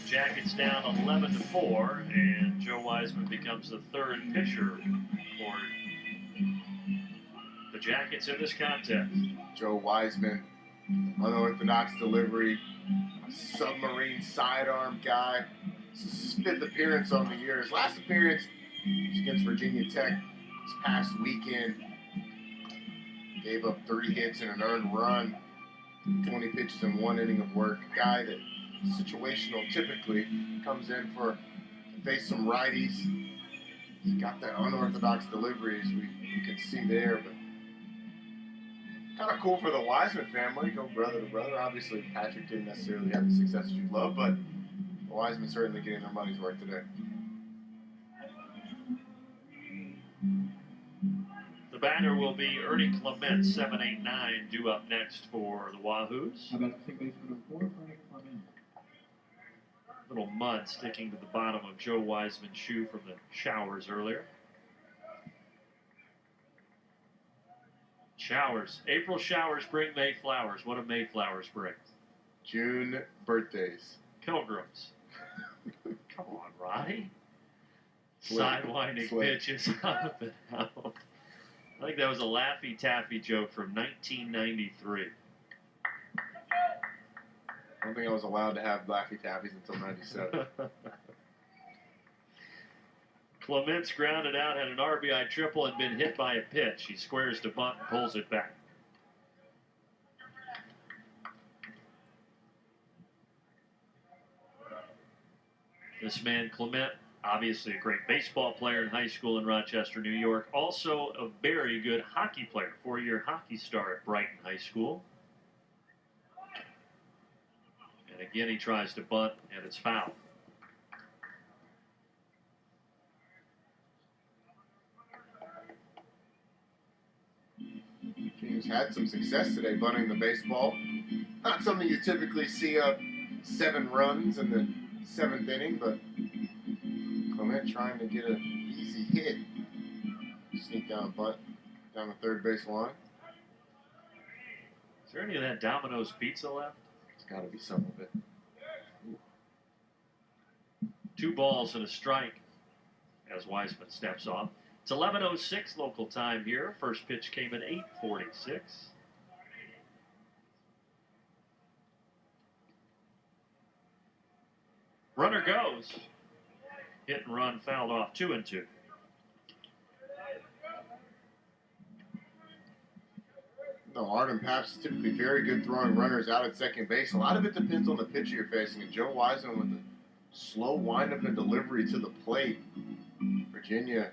Jackets down 11-4, and Joe Wiseman becomes the third pitcher for the Jackets in this contest. Joe Wiseman, unorthodox delivery, submarine sidearm guy. This is his 5th appearance on the year. His last appearance was against Virginia Tech this past weekend. Gave up 3 hits and an earned run, 20 pitches in 1 inning of work. A guy that situational typically comes in to face some righties. He's got that unorthodox delivery, as we can see there, but kind of cool for the Wiseman family, go brother to brother. Obviously, Patrick didn't necessarily have the success that you'd love, but the Wiseman certainly getting their money's worth today. The batter will be Ernie Clement, 7'8", due up next for the Wahoos. How about second baseman number 4, Ernie Clement? Little mud sticking to the bottom of Joe Wiseman's shoe from the showers earlier. Showers. April showers bring May flowers. What do May flowers bring? June birthdays. Pilgrims. Come on, Roddy. Sidewinding pitches up and out. I think that was a Laffy Taffy joke from 1993. I don't think I was allowed to have Laffy Taffies until 97. Clement's grounded out, had an RBI triple, and been hit by a pitch. He squares to bunt and pulls it back. This man, Clement, obviously a great baseball player in high school in Rochester, New York. Also a very good hockey player, 4-year hockey star at Brighton High School. And again, he tries to bunt, and it's foul. He's had some success today bunting the baseball. Not something you typically see up 7 runs in the 7th inning, but Clement trying to get an easy hit. Sneak down a bunt down the third base line. Is there any of that Domino's pizza left? There's got to be some of it. Ooh. 2 balls and a strike as Wiseman steps off. It's 11:06 local time here. First pitch came at 8:46. Runner goes. Hit and run fouled off, 2-2. No, Arden Paps is typically very good throwing runners out at second base. A lot of it depends on the pitcher you're facing. And Joe Wiseman with a slow windup and delivery to the plate. Virginia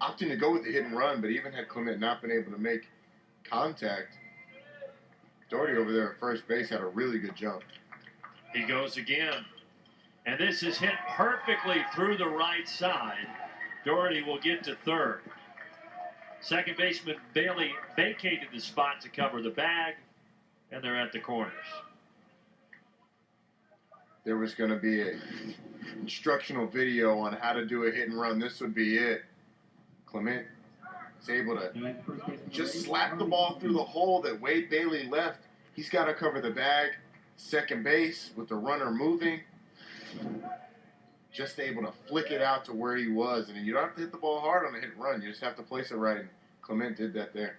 opting to go with the hit and run, but even had Clement not been able to make contact, Doherty over there at first base had a really good jump. He goes again. And this is hit perfectly through the right side. Doherty will get to third. Second baseman Bailey vacated the spot to cover the bag, and they're at the corners. There was going to be an instructional video on how to do a hit and run. This would be it. Clement is able to just slap the ball through the hole that Wade Bailey left. He's got to cover the bag. Second base with the runner moving. Just able to flick it out to where he was. And you don't have to hit the ball hard on a hit and run. You just have to place it right. And Clement did that there.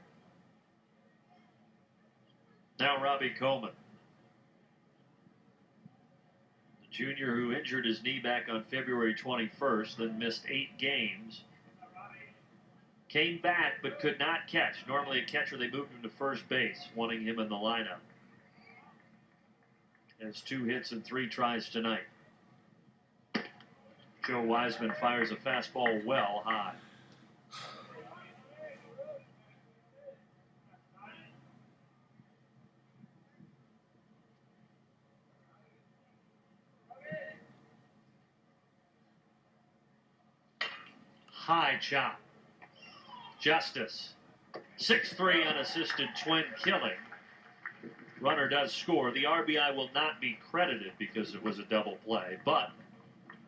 Now Robbie Coleman. The junior who injured his knee back on February 21st, then missed 8 games. Came back but could not catch. Normally a catcher, they moved him to first base, wanting him in the lineup. Has 2 hits and 3 tries tonight. Joe Wiseman fires a fastball well high. High chop. Justice. 6-3 unassisted twin killing. Runner does score. The RBI will not be credited because it was a double play, but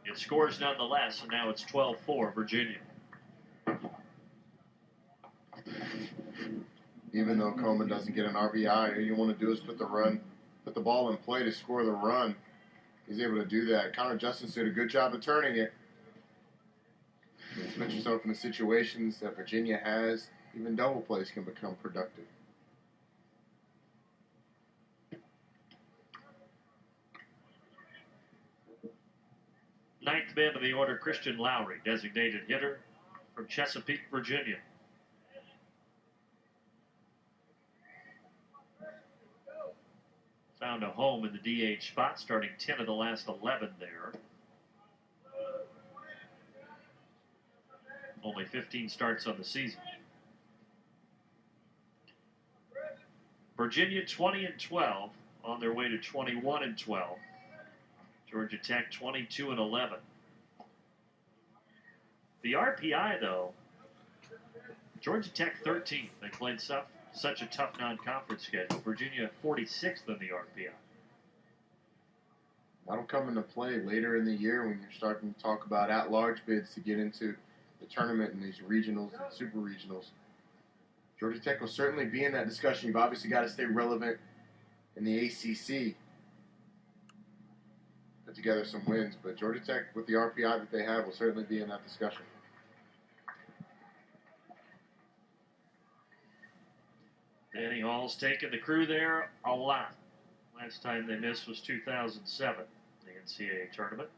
it scores nonetheless, and now it's 12-4 Virginia. Even though Coleman doesn't get an RBI, all you want to do is put the run put the ball in play to score the run, he's able to do that. Connor Justice did a good job of turning it. You put yourself in the situations that Virginia has, even double plays can become productive. Ninth man of the order, Christian Lowry, designated hitter from Chesapeake, Virginia. Found a home in the DH spot, starting 10 of the last 11 there. Only 15 starts on the season. Virginia 20-12, on their way to 21-12. Georgia Tech 22-11. The RPI, though, Georgia Tech 13th. They played such a tough non-conference schedule. Virginia 46th in the RPI. That'll come into play later in the year when you're starting to talk about at-large bids to get into the tournament and these regionals and super regionals. Georgia Tech will certainly be in that discussion. You've obviously got to stay relevant in the ACC. Put together some wins, but Georgia Tech, with the RPI that they have, will certainly be in that discussion. Danny Hall's taken the crew there a lot. Last time they missed was 2007, the NCAA tournament.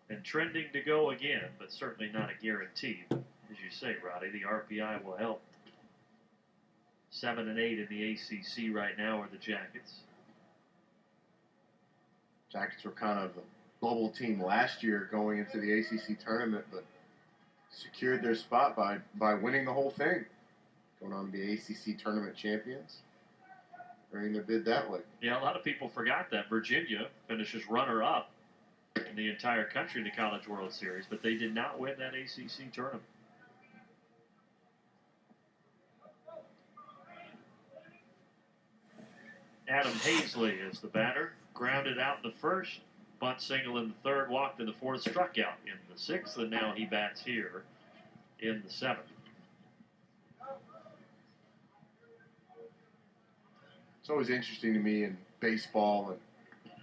And trending to go again, but certainly not a guarantee. But as you say, Roddy, the RPI will help. 7 and 8 in the ACC right now are the Jackets. Jackets were kind of the bubble team last year going into the ACC tournament, but secured their spot by winning the whole thing. Going on to be ACC tournament champions. Earning their bid that way. Yeah, a lot of people forgot that. Virginia finishes runner-up in the entire country in the College World Series, but they did not win that ACC tournament. Adam Hazley is the batter. Grounded out in the first, bunt single in the third, walked in the fourth, struck out in the sixth, and now he bats here in the seventh. It's always interesting to me in baseball and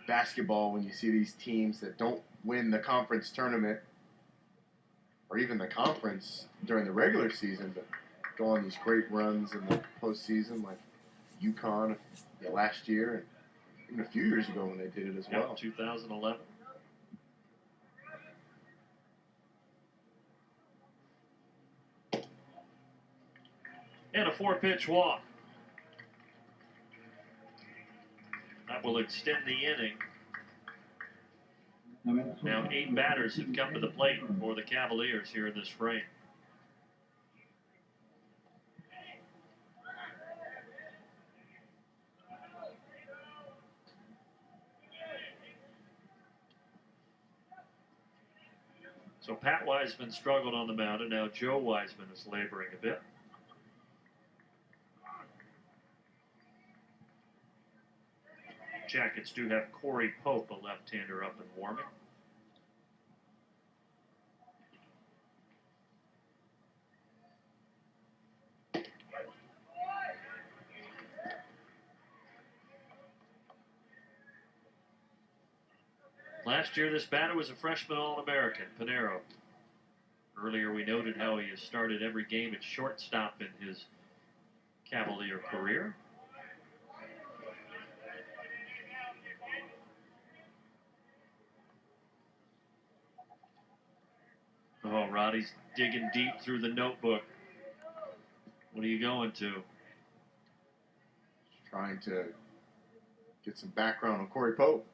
basketball when you see these teams that don't win the conference tournament or even the conference during the regular season, but go on these great runs in the postseason, like UConn last year and even a few years ago when they did it as well. 2011. And a 4-pitch walk. That will extend the inning. Now 8 batters have come to the plate for the Cavaliers here in this frame. So Pat Wiseman struggled on the mound, and now Joe Wiseman is laboring a bit. Jackets do have Corey Pope, a left-hander, up and warming. Last year, this batter was a freshman All-American, Pinero. Earlier, we noted how he has started every game at shortstop in his Cavalier career. Oh, Roddy's digging deep through the notebook. What are you going to? Trying to get some background on Corey Pope.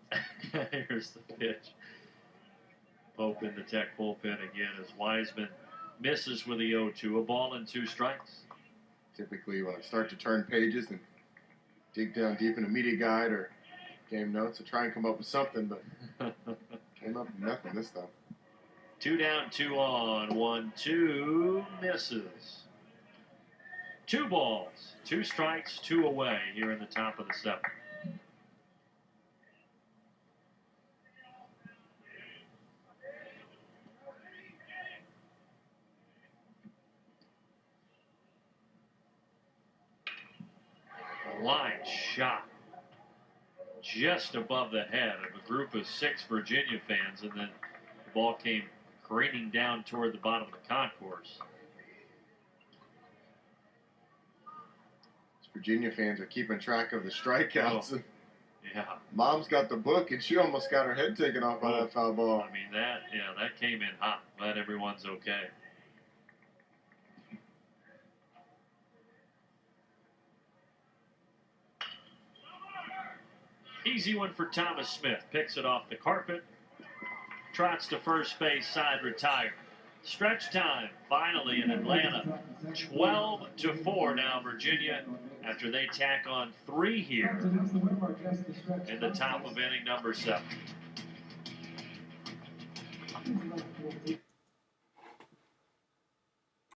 Here's the pitch. Pope in the Tech bullpen again as Wiseman misses with the 0-2. A ball and 2 strikes. Typically, when I start to turn pages and dig down deep into media guide or game notes, I try and come up with something, but came up with nothing this time. 2 down, 2 on. 1-2 misses. 2 balls, 2 strikes, 2 away here in the top of the 7th. line shot just above the head of a group of 6 Virginia fans, and then the ball came careening down toward the bottom of the concourse. Virginia fans are keeping track of the strikeouts. Oh, yeah. Mom's got the book, and she almost got her head taken off by that foul ball. I mean, that came in hot. Glad everyone's okay. Easy one for Thomas Smith. Picks it off the carpet. Trots to first base, side retired. Stretch time, finally in Atlanta. 12-4 now, Virginia, after they tack on 3 here in the top of inning number 7.